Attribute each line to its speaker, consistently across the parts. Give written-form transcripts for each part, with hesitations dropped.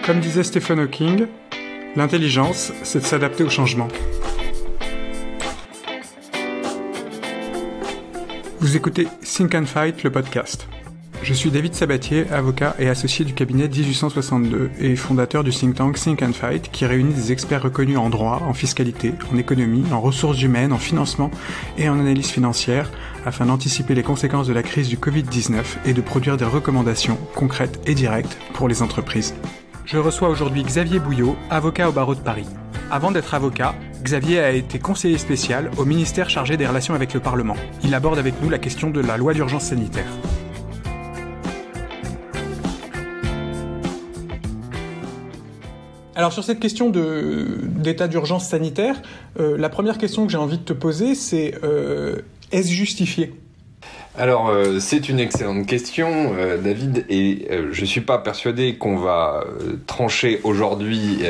Speaker 1: Comme disait Stephen Hawking, l'intelligence, c'est de s'adapter au changement. Vous écoutez Think and Fight, le podcast. Je suis David Sabatier, avocat et associé du cabinet 1862 et fondateur du think tank Think and Fight qui réunit des experts reconnus en droit, en fiscalité, en économie, en ressources humaines, en financement et en analyse financière afin d'anticiper les conséquences de la crise du Covid-19 et de produire des recommandations concrètes et directes pour les entreprises. Je reçois aujourd'hui Xavier Bouillot, avocat au barreau de Paris. Avant d'être avocat, Xavier a été conseiller spécial au ministère chargé des relations avec le Parlement. Il aborde avec nous la question de la loi d'urgence sanitaire. Alors sur cette question d'état d'urgence sanitaire, la première question que j'ai envie de te poser, c'est est-ce justifié ?
Speaker 2: Alors, c'est une excellente question, David, et je suis pas persuadé qu'on va trancher aujourd'hui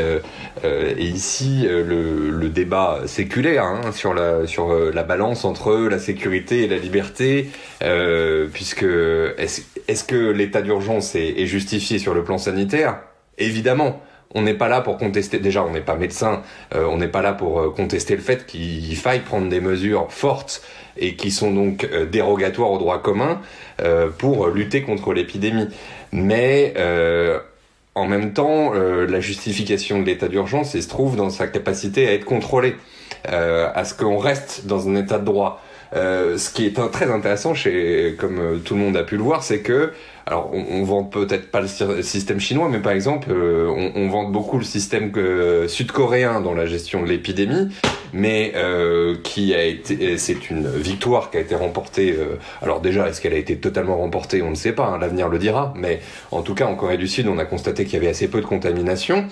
Speaker 2: et ici le débat séculaire sur la balance entre la sécurité et la liberté, puisque est-ce que l'état d'urgence est justifié sur le plan sanitaire ? Évidemment. On n'est pas là pour contester, déjà on n'est pas médecin, on n'est pas là pour contester le fait qu'il faille prendre des mesures fortes et qui sont donc dérogatoires au droit commun pour lutter contre l'épidémie. Mais en même temps, la justification de l'état d'urgence se trouve dans sa capacité à être contrôlée, à ce qu'on reste dans un état de droit. Ce qui est très intéressant, comme tout le monde a pu le voir, c'est que, alors on vend peut-être pas le système chinois, mais par exemple, on vend beaucoup le système sud-coréen dans la gestion de l'épidémie, mais c'est une victoire qui a été remportée. Alors déjà, est-ce qu'elle a été totalement remportée ? On ne sait pas, l'avenir le dira, mais en tout cas, en Corée du Sud, on a constaté qu'il y avait assez peu de contamination.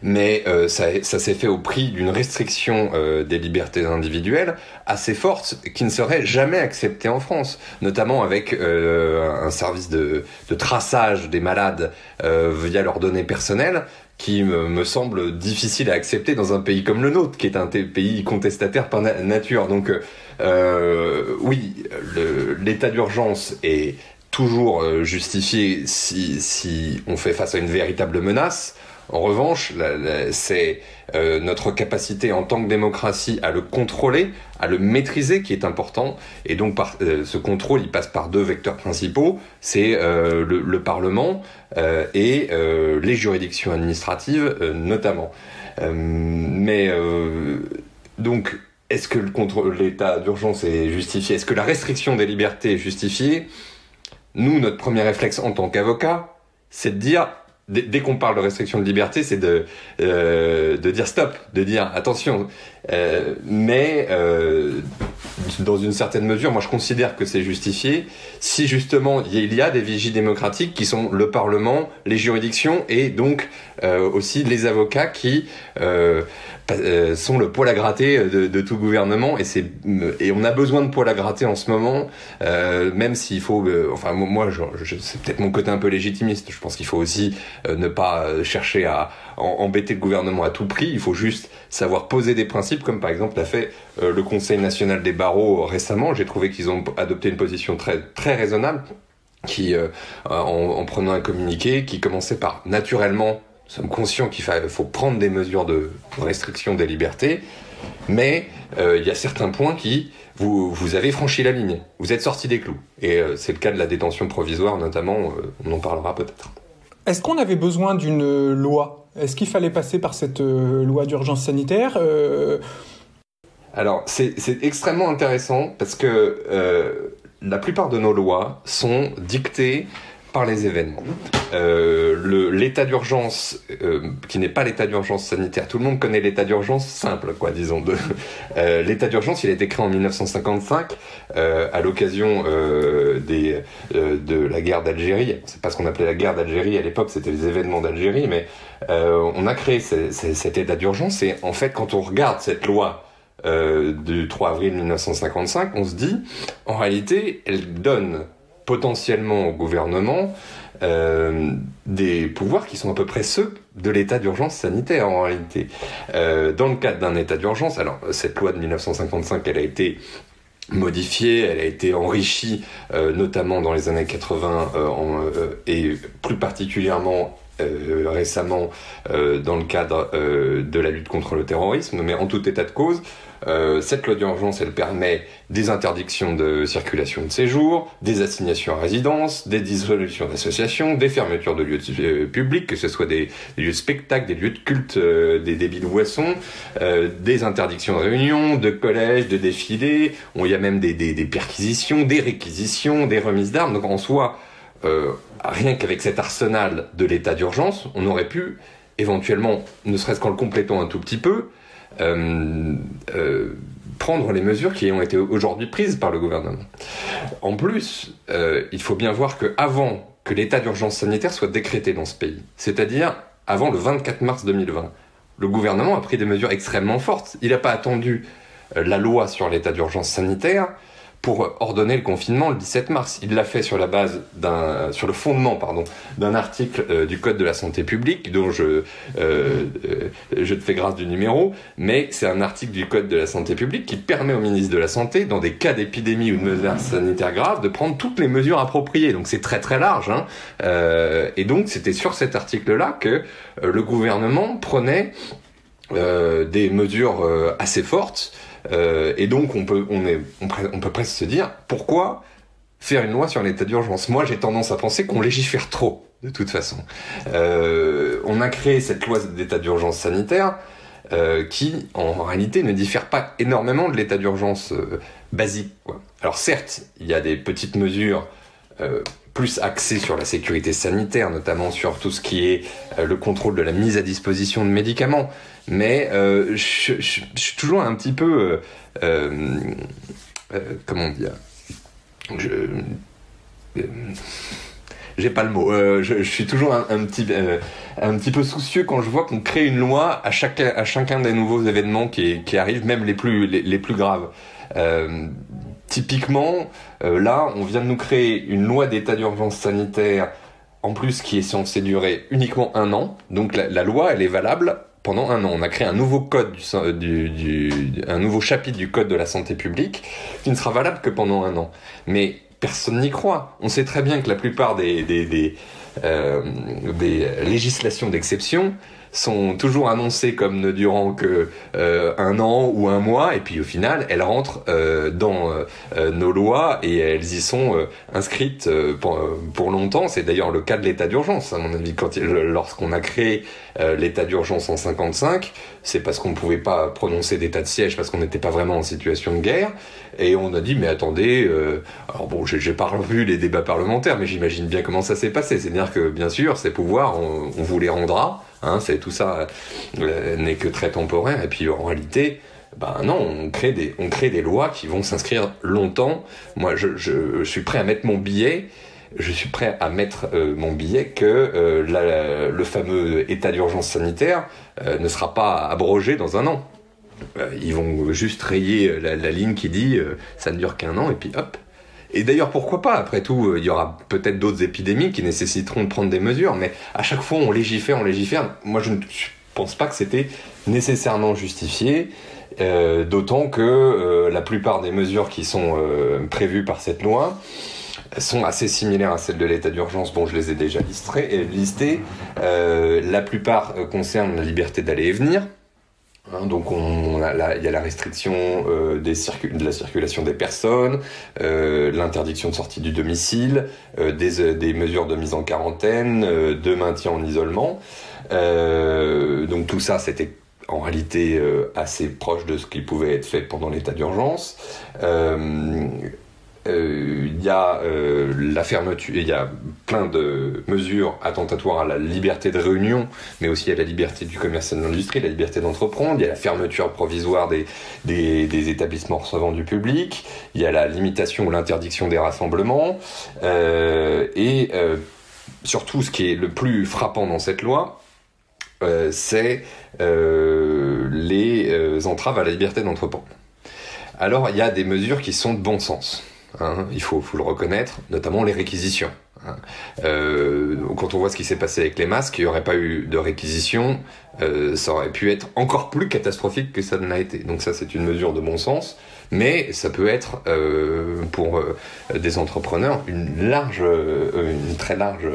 Speaker 2: Mais ça s'est fait au prix d'une restriction des libertés individuelles assez forte qui ne serait jamais acceptée en France, notamment avec un service de traçage des malades via leurs données personnelles qui me semble difficile à accepter dans un pays comme le nôtre, qui est un pays contestataire par nature. Donc oui, l'état d'urgence est toujours justifié si on fait face à une véritable menace. En revanche, c'est notre capacité en tant que démocratie à le contrôler, à le maîtriser qui est important. Et donc, ce contrôle, il passe par deux vecteurs principaux. C'est le Parlement et les juridictions administratives notamment. Donc, est-ce que l'état d'urgence est justifié ? Est-ce que la restriction des libertés est justifiée ? Nous, notre premier réflexe en tant qu'avocat, c'est de dire... Dès qu'on parle de restriction de liberté, c'est de dire stop, de dire attention. Mais dans une certaine mesure, moi je considère que c'est justifié si justement il y a des vigies démocratiques qui sont le Parlement, les juridictions et donc aussi les avocats qui sont le poil à gratter de tout gouvernement et on a besoin de poil à gratter en ce moment, même s'il faut moi c'est peut-être mon côté un peu légitimiste, je pense qu'il faut aussi ne pas chercher à embêter le gouvernement à tout prix, il faut juste savoir poser des principes comme par exemple l'a fait le Conseil national des barreaux récemment. J'ai trouvé qu'ils ont adopté une position très, très raisonnable qui, en prenant un communiqué qui commençait par naturellement, nous sommes conscients qu'il faut prendre des mesures de restriction des libertés, mais il y a certains points qui vous avez franchi la ligne, vous êtes sorti des clous. Et c'est le cas de la détention provisoire notamment, on en parlera peut-être.
Speaker 1: Est-ce qu'on avait besoin d'une loi ? Est-ce qu'il fallait passer par cette loi d'urgence sanitaire ?
Speaker 2: Alors, c'est extrêmement intéressant parce que la plupart de nos lois sont dictées par les événements. L'état d'urgence, qui n'est pas l'état d'urgence sanitaire, tout le monde connaît l'état d'urgence simple, disons. L'état d'urgence, il a été créé en 1955 à l'occasion de la guerre d'Algérie. C'est pas ce qu'on appelait la guerre d'Algérie à l'époque, c'était les événements d'Algérie, mais on a créé cet état d'urgence et en fait, quand on regarde cette loi du 3 avril 1955, on se dit, en réalité, elle donne potentiellement au gouvernement des pouvoirs qui sont à peu près ceux de l'état d'urgence sanitaire en réalité. Dans le cadre d'un état d'urgence, alors cette loi de 1955, elle a été modifiée, elle a été enrichie, notamment dans les années 80 et plus particulièrement récemment dans le cadre de la lutte contre le terrorisme, mais en tout état de cause, cette loi d'urgence, elle permet des interdictions de circulation de séjour, des assignations à résidence, des dissolutions d'associations, des fermetures de lieux publics, que ce soit des lieux de spectacle, des lieux de culte, des débits de boissons, des interdictions de réunions, de collèges, de défilés, il y a même des perquisitions, des réquisitions, des remises d'armes. Donc en soi, rien qu'avec cet arsenal de l'état d'urgence, on aurait pu éventuellement, ne serait-ce qu'en le complétant un tout petit peu, prendre les mesures qui ont été aujourd'hui prises par le gouvernement. En plus, il faut bien voir qu'avant que l'état d'urgence sanitaire soit décrété dans ce pays, c'est-à-dire avant le 24 mars 2020, le gouvernement a pris des mesures extrêmement fortes. Il n'a pas attendu la loi sur l'état d'urgence sanitaire pour ordonner le confinement le 17 mars. Il l'a fait sur le fondement d'un article du Code de la santé publique, dont je te fais grâce du numéro, mais c'est un article du Code de la santé publique qui permet au ministre de la Santé, dans des cas d'épidémie ou de mesures sanitaires graves, de prendre toutes les mesures appropriées. Donc c'est très très large, hein. Et donc c'était sur cet article-là que le gouvernement prenait des mesures assez fortes. Et donc on peut presque se dire, pourquoi faire une loi sur l'état d'urgence ? Moi j'ai tendance à penser qu'on légifère trop, de toute façon. On a créé cette loi d'état d'urgence sanitaire qui en réalité ne diffère pas énormément de l'état d'urgence basique, quoi. Alors certes, il y a des petites mesures plus axées sur la sécurité sanitaire, notamment sur tout ce qui est le contrôle de la mise à disposition de médicaments. Mais je suis toujours un petit peu... comment dire ? J'ai pas le mot. Je suis toujours un petit peu soucieux quand je vois qu'on crée une loi à chacun des nouveaux événements qui arrivent, même les plus graves. Typiquement, là, on vient de nous créer une loi d'état d'urgence sanitaire, en plus qui est censée durer uniquement 1 an. Donc la loi, elle est valable pendant 1 an. On a créé un nouveau code un nouveau chapitre du Code de la santé publique qui ne sera valable que pendant 1 an. Mais personne n'y croit. On sait très bien que la plupart des législations d'exception sont toujours annoncées comme ne durant que 1 an ou 1 mois, et puis au final elles rentrent dans nos lois et elles y sont inscrites pour longtemps. C'est d'ailleurs le cas de l'état d'urgence, à mon avis. Lorsqu'on a créé l'état d'urgence en 55, c'est parce qu'on ne pouvait pas prononcer d'état de siège parce qu'on n'était pas vraiment en situation de guerre, et on a dit mais attendez, alors bon, j'ai pas revu les débats parlementaires, mais j'imagine bien comment ça s'est passé. C'est-à-dire que bien sûr ces pouvoirs on vous les rendra. Tout ça n'est que très temporaire, et puis en réalité, non, on crée des lois qui vont s'inscrire longtemps. Moi, je suis prêt à mettre mon billet. Je suis prêt à mettre mon billet que le fameux état d'urgence sanitaire ne sera pas abrogé dans 1 an. Ils vont juste rayer la ligne qui dit ça ne dure qu'1 an, et puis hop. Et d'ailleurs, pourquoi pas ? Après tout, il y aura peut-être d'autres épidémies qui nécessiteront de prendre des mesures, mais à chaque fois, on légifère. Moi, je ne pense pas que c'était nécessairement justifié, d'autant que la plupart des mesures qui sont prévues par cette loi sont assez similaires à celles de l'état d'urgence. Bon, je les ai déjà listées. La plupart concernent la liberté d'aller et venir. Donc il y a la restriction de la circulation des personnes, l'interdiction de sortie du domicile, des mesures de mise en quarantaine, de maintien en isolement. Donc tout ça, c'était en réalité assez proche de ce qui pouvait être fait pendant l'état d'urgence. Il y a la fermeture, il y a plein de mesures attentatoires à la liberté de réunion, mais aussi à la liberté du commerce et de l'industrie, la liberté d'entreprendre. Il y a la fermeture provisoire des établissements recevant du public. Il y a la limitation ou l'interdiction des rassemblements. Et surtout, ce qui est le plus frappant dans cette loi, c'est les entraves à la liberté d'entreprendre. Alors, il y a des mesures qui sont de bon sens. Il faut le reconnaître, notamment les réquisitions. Quand on voit ce qui s'est passé avec les masques, il n'y aurait pas eu de réquisition, ça aurait pu être encore plus catastrophique que ça ne l'a été. Donc ça, c'est une mesure de bon sens, mais ça peut être pour des entrepreneurs une très large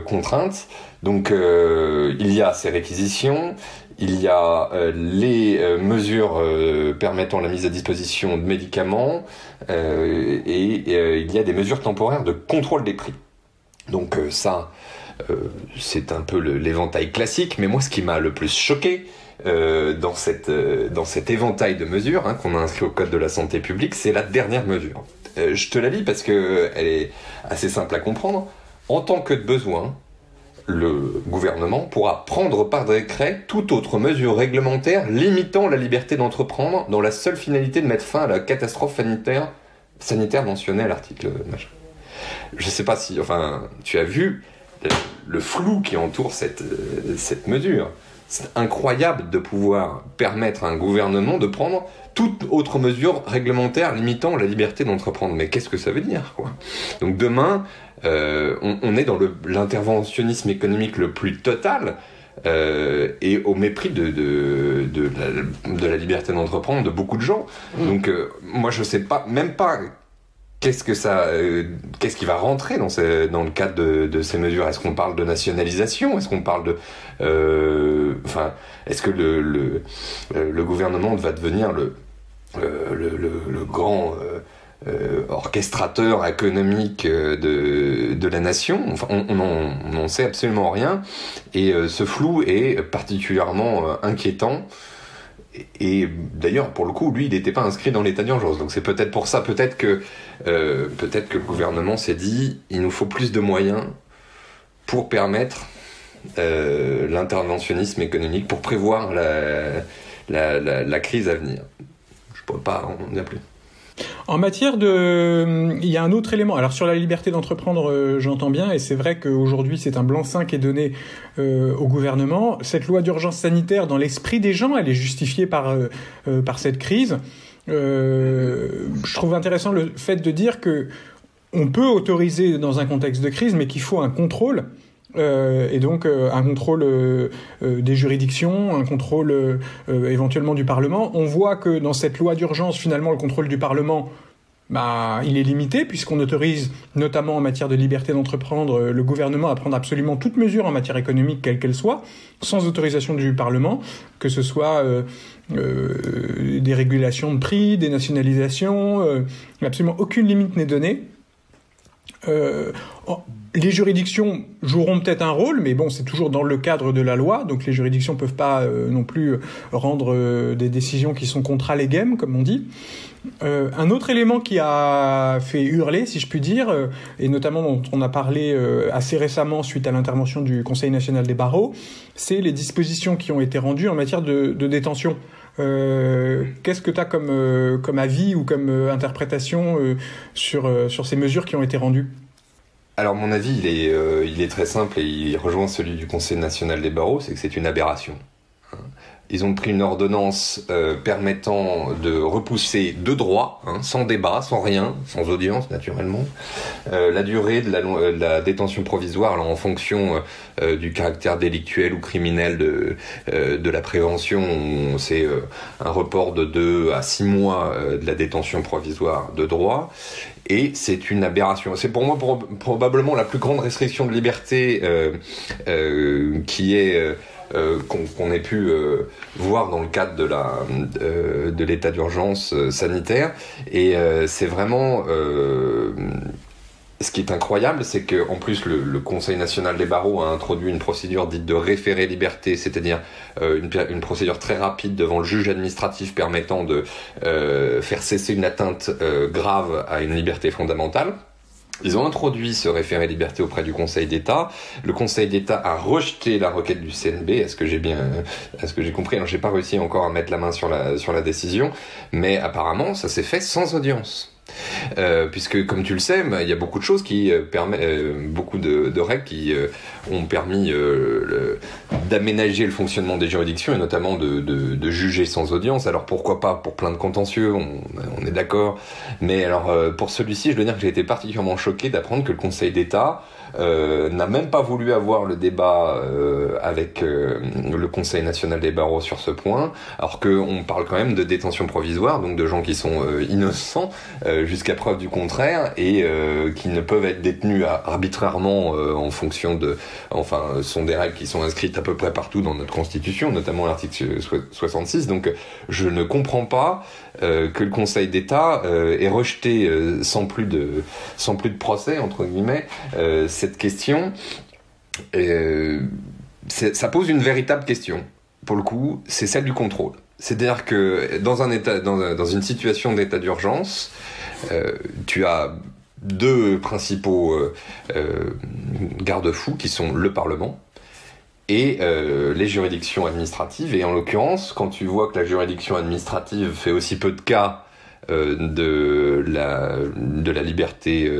Speaker 2: contrainte. Donc il y a ces réquisitions, il y a les mesures permettant la mise à disposition de médicaments et il y a des mesures temporaires de contrôle des prix. Donc ça, c'est un peu l'éventail classique, mais moi ce qui m'a le plus choqué dans cet éventail de mesures qu'on a inscrit au Code de la santé publique, c'est la dernière mesure. Je te la lis parce qu'elle est assez simple à comprendre. En tant que de besoin, le gouvernement pourra prendre par décret toute autre mesure réglementaire limitant la liberté d'entreprendre dans la seule finalité de mettre fin à la catastrophe sanitaire mentionnée à l'article machin. Je ne sais pas si, tu as vu le flou qui entoure cette mesure. C'est incroyable de pouvoir permettre à un gouvernement de prendre toute autre mesure réglementaire limitant la liberté d'entreprendre. Mais qu'est-ce que ça veut dire, quoi ? Donc demain, on est dans l'interventionnisme économique le plus total et au mépris de la liberté d'entreprendre de beaucoup de gens. Donc moi, je ne sais même pas qu'est-ce qui va rentrer dans le cadre de ces mesures. Est-ce qu'on parle de nationalisation ? Est-ce qu'on parle de... est-ce que le gouvernement va devenir le grand orchestrateur économique de la nation ? Enfin, on n'en sait absolument rien. Et ce flou est particulièrement inquiétant. Et d'ailleurs, pour le coup, lui, il n'était pas inscrit dans l'état d'urgence. Donc c'est peut-être pour ça, peut-être que le gouvernement s'est dit, il nous faut plus de moyens pour permettre l'interventionnisme économique, pour prévoir la crise à venir. Je ne pourrais pas en dire plus.
Speaker 1: En matière de... Il y a un autre élément. Alors sur la liberté d'entreprendre, j'entends bien, et c'est vrai qu'aujourd'hui c'est un blanc-seing qui est donné au gouvernement. Cette loi d'urgence sanitaire, dans l'esprit des gens, elle est justifiée par cette crise. Je trouve intéressant le fait de dire que on peut autoriser dans un contexte de crise, mais qu'il faut un contrôle. Et donc un contrôle des juridictions, un contrôle éventuellement du Parlement. On voit que dans cette loi d'urgence, finalement, le contrôle du Parlement, il est limité, puisqu'on autorise, notamment en matière de liberté d'entreprendre, le gouvernement à prendre absolument toute mesure en matière économique, quelle qu'elle soit, sans autorisation du Parlement, que ce soit des régulations de prix, des nationalisations, absolument aucune limite n'est donnée. Les juridictions joueront peut-être un rôle, mais bon, c'est toujours dans le cadre de la loi, donc les juridictions peuvent pas non plus rendre des décisions qui sont contra legem, comme on dit. Un autre élément qui a fait hurler, si je puis dire, et notamment dont on a parlé assez récemment suite à l'intervention du Conseil national des barreaux, c'est les dispositions qui ont été rendues en matière de détention. Qu'est-ce que tu as comme avis ou comme interprétation sur ces mesures qui ont été rendues ?
Speaker 2: Alors mon avis, il est très simple et il rejoint celui du Conseil national des barreaux, c'est que c'est une aberration. Ils ont pris une ordonnance permettant de repousser de droit, sans débat, sans rien, sans audience naturellement, la durée de la détention provisoire, alors en fonction du caractère délictuel ou criminel de la prévention. C'est un report de 2 à 6 mois de la détention provisoire de droit. Et c'est une aberration. C'est pour moi probablement la plus grande restriction de liberté qui est qu'on ait pu voir dans le cadre de l'état d'urgence sanitaire. Et c'est vraiment... ce qui est incroyable, c'est qu'en plus le Conseil national des barreaux a introduit une procédure dite de référé liberté, c'est-à-dire une procédure très rapide devant le juge administratif permettant de faire cesser une atteinte grave à une liberté fondamentale. Ils ont introduit ce référé liberté auprès du Conseil d'État. Le Conseil d'État a rejeté la requête du CNB. Est-ce que j'ai compris ? Alors, j'ai pas réussi encore à mettre la main sur la décision, mais apparemment, ça s'est fait sans audience. Puisque, comme tu le sais, il y a beaucoup de choses qui permettent, beaucoup de règles qui ont permis d'aménager le fonctionnement des juridictions et notamment de juger sans audience. Alors pourquoi pas pour plein de contentieux, on est d'accord. Mais alors pour celui-ci, je dois dire que j'ai été particulièrement choqué d'apprendre que le Conseil d'État n'a même pas voulu avoir le débat avec le Conseil national des barreaux sur ce point, alors qu'on parle quand même de détention provisoire, donc de gens qui sont innocents jusqu'à preuve du contraire et qui ne peuvent être détenus arbitrairement en fonction de... Enfin, ce sont des règles qui sont inscrites à peu près partout dans notre Constitution, notamment l'article 66, donc je ne comprends pas que le Conseil d'État ait rejeté sans plus de procès, entre guillemets, cette question. Ça pose une véritable question, pour le coup, c'est celle du contrôle. C'est-à-dire que dans une situation d'état d'urgence, tu as deux principaux garde-fous qui sont le Parlement et les juridictions administratives. Et en l'occurrence, quand tu vois que la juridiction administrative fait aussi peu de cas de la liberté,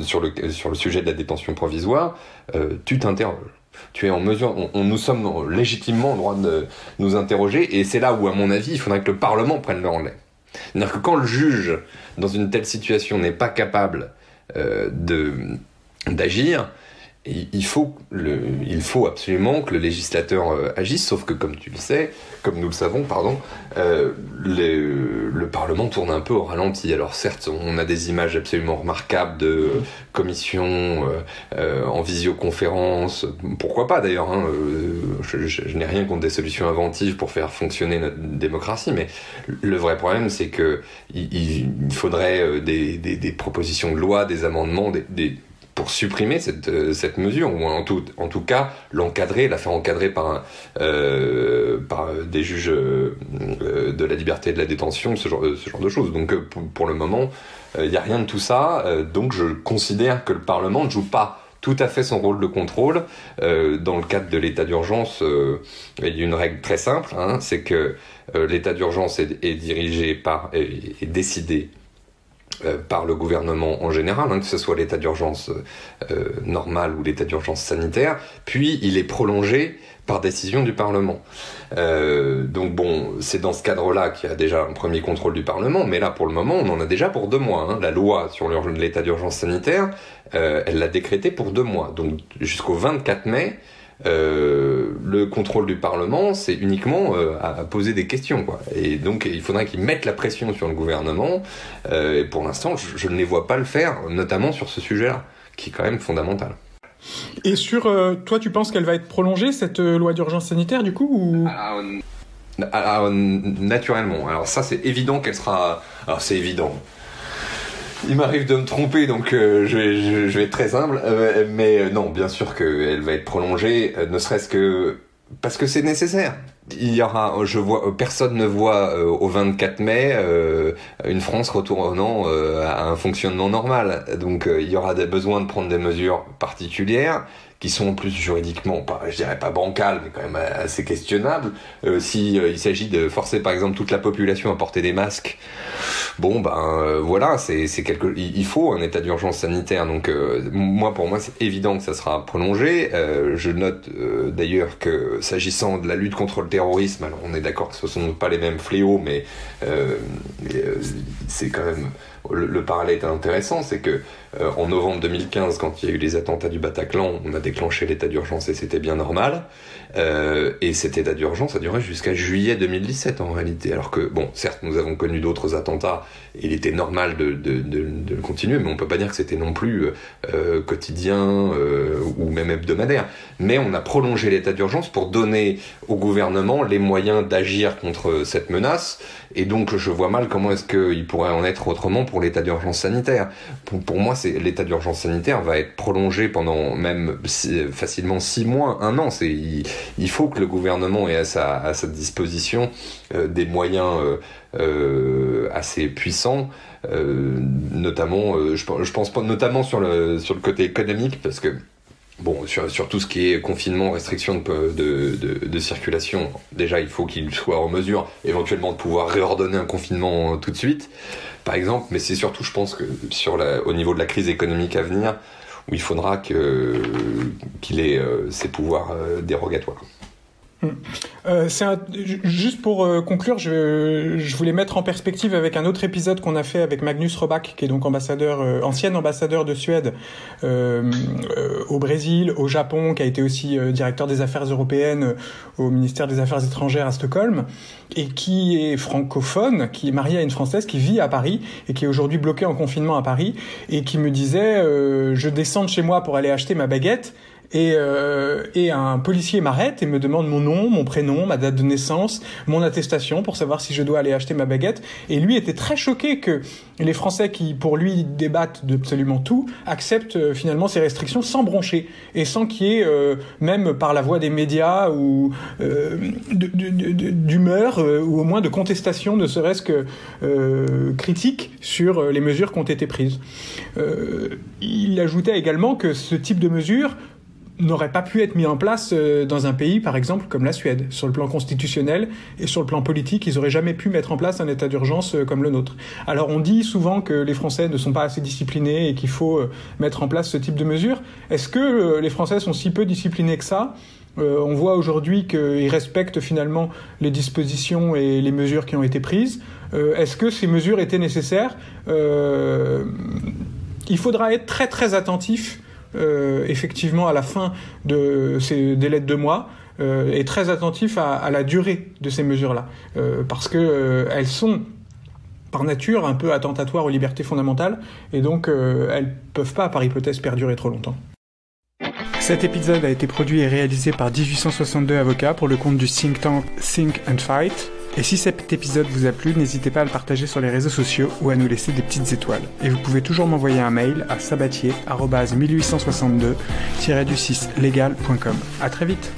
Speaker 2: sur le sujet de la détention provisoire, tu t'interroges. Tu es en mesure, nous sommes légitimement en droit de nous interroger, et c'est là où, à mon avis, il faudrait que le Parlement prenne le relais. C'est-à-dire que quand le juge, dans une telle situation, n'est pas capable d'agir, il faut absolument que le législateur agisse, sauf que, comme tu le sais, comme nous le savons, le Parlement tourne un peu au ralenti. Alors certes, on a des images absolument remarquables de commissions en visioconférence, pourquoi pas d'ailleurs, hein, je n'ai rien contre des solutions inventives pour faire fonctionner notre démocratie, mais le vrai problème, c'est que il faudrait des propositions de loi, des amendements, pour supprimer cette mesure, ou en tout cas l'encadrer, la faire encadrer par des juges de la liberté et de la détention, ce genre de choses. Donc pour le moment, il n'y a rien de tout ça, donc je considère que le Parlement ne joue pas tout à fait son rôle de contrôle. Dans le cadre de l'état d'urgence, il y a une règle très simple, hein, c'est que l'état d'urgence est dirigé est décidé par le gouvernement en général, hein, que ce soit l'état d'urgence normal ou l'état d'urgence sanitaire, puis il est prolongé par décision du Parlement. Donc bon, c'est dans ce cadre-là qu'il y a déjà un premier contrôle du Parlement, mais là pour le moment on en a déjà pour 2 mois. Hein. La loi sur l'état d'urgence sanitaire, elle l'a décrété pour 2 mois, donc jusqu'au 24 mai, le contrôle du Parlement, c'est uniquement à poser des questions, quoi. Et donc il faudrait qu'ils mettent la pression sur le gouvernement, et pour l'instant je ne les vois pas le faire, notamment sur ce sujet-là, qui est quand même fondamental.
Speaker 1: Et toi, tu penses qu'elle va être prolongée, cette loi d'urgence sanitaire, du coup, ou...
Speaker 2: Naturellement. Alors ça, c'est évident qu'elle sera... Alors c'est évident. Il m'arrive de me tromper, donc je vais être très humble, mais non, bien sûr qu'elle va être prolongée, ne serait-ce que parce que c'est nécessaire. Personne ne voit au 24 mai une France retournant à un fonctionnement normal. Donc il y aura besoin de prendre des mesures particulières qui sont en plus juridiquement, je dirais pas bancales, mais quand même assez questionnables. Il s'agit de forcer par exemple toute la population à porter des masques, voilà, il faut un état d'urgence sanitaire. Donc pour moi c'est évident que ça sera prolongé. Je note d'ailleurs que s'agissant de la lutte contre le terrorisme, alors on est d'accord que ce ne sont pas les mêmes fléaux, mais c'est quand même... Le parallèle est intéressant, c'est que en novembre 2015, quand il y a eu les attentats du Bataclan, on a déclenché l'état d'urgence et c'était bien normal. Et cet état d'urgence a duré jusqu'à juillet 2017 en réalité. Alors que, certes, nous avons connu d'autres attentats, et il était normal de le continuer, mais on peut pas dire que c'était non plus quotidien ou même hebdomadaire. Mais on a prolongé l'état d'urgence pour donner au gouvernement les moyens d'agir contre cette menace. Et donc je vois mal comment est-ce qu'il pourrait en être autrement pour l'état d'urgence sanitaire. Pour moi, l'état d'urgence sanitaire va être prolongé pendant même facilement 6 mois, 1 an. Il faut que le gouvernement ait à sa disposition des moyens assez puissants, notamment, je pense pas, notamment sur le côté économique, parce que Bon, sur tout ce qui est confinement, restriction de circulation, déjà il faut qu'il soit en mesure éventuellement de pouvoir réordonner un confinement tout de suite, par exemple, mais c'est surtout, je pense, que au niveau de la crise économique à venir, où il faudra qu'il ait ses pouvoirs dérogatoires.
Speaker 1: Juste pour conclure, je voulais mettre en perspective avec un autre épisode qu'on a fait avec Magnus Robak, qui est donc ancien ambassadeur de Suède au Brésil, au Japon, qui a été aussi directeur des affaires européennes au ministère des Affaires étrangères à Stockholm, et qui est francophone, qui est marié à une Française, qui vit à Paris et qui est aujourd'hui bloquée en confinement à Paris, et qui me disait je descends de chez moi pour aller acheter ma baguette. Et un policier m'arrête et me demande mon nom, mon prénom, ma date de naissance, mon attestation pour savoir si je dois aller acheter ma baguette. Et lui était très choqué que les Français qui, pour lui, débattent d'absolument tout, acceptent finalement ces restrictions sans broncher et sans qu'il y ait, même par la voie des médias ou d'humeur ou au moins de contestation, ne serait-ce que critique sur les mesures qui ont été prises. Il ajoutait également que ce type de mesures n'aurait pas pu être mis en place dans un pays, par exemple, comme la Suède. Sur le plan constitutionnel et sur le plan politique, ils n'auraient jamais pu mettre en place un état d'urgence comme le nôtre. Alors on dit souvent que les Français ne sont pas assez disciplinés et qu'il faut mettre en place ce type de mesures. Est-ce que les Français sont si peu disciplinés que ça ? On voit aujourd'hui qu'ils respectent finalement les dispositions et les mesures qui ont été prises. Est-ce que ces mesures étaient nécessaires ? Il faudra être très très attentif effectivement à la fin de ces délais de 2 mois et très attentif à la durée de ces mesures-là parce que elles sont par nature un peu attentatoires aux libertés fondamentales et donc elles peuvent pas par hypothèse perdurer trop longtemps. Cet épisode a été produit et réalisé par 1862 avocats pour le compte du think tank Think and Fight. Et si cet épisode vous a plu, n'hésitez pas à le partager sur les réseaux sociaux ou à nous laisser des petites étoiles. Et vous pouvez toujours m'envoyer un mail à sabatier@1862-legal.com. À très vite.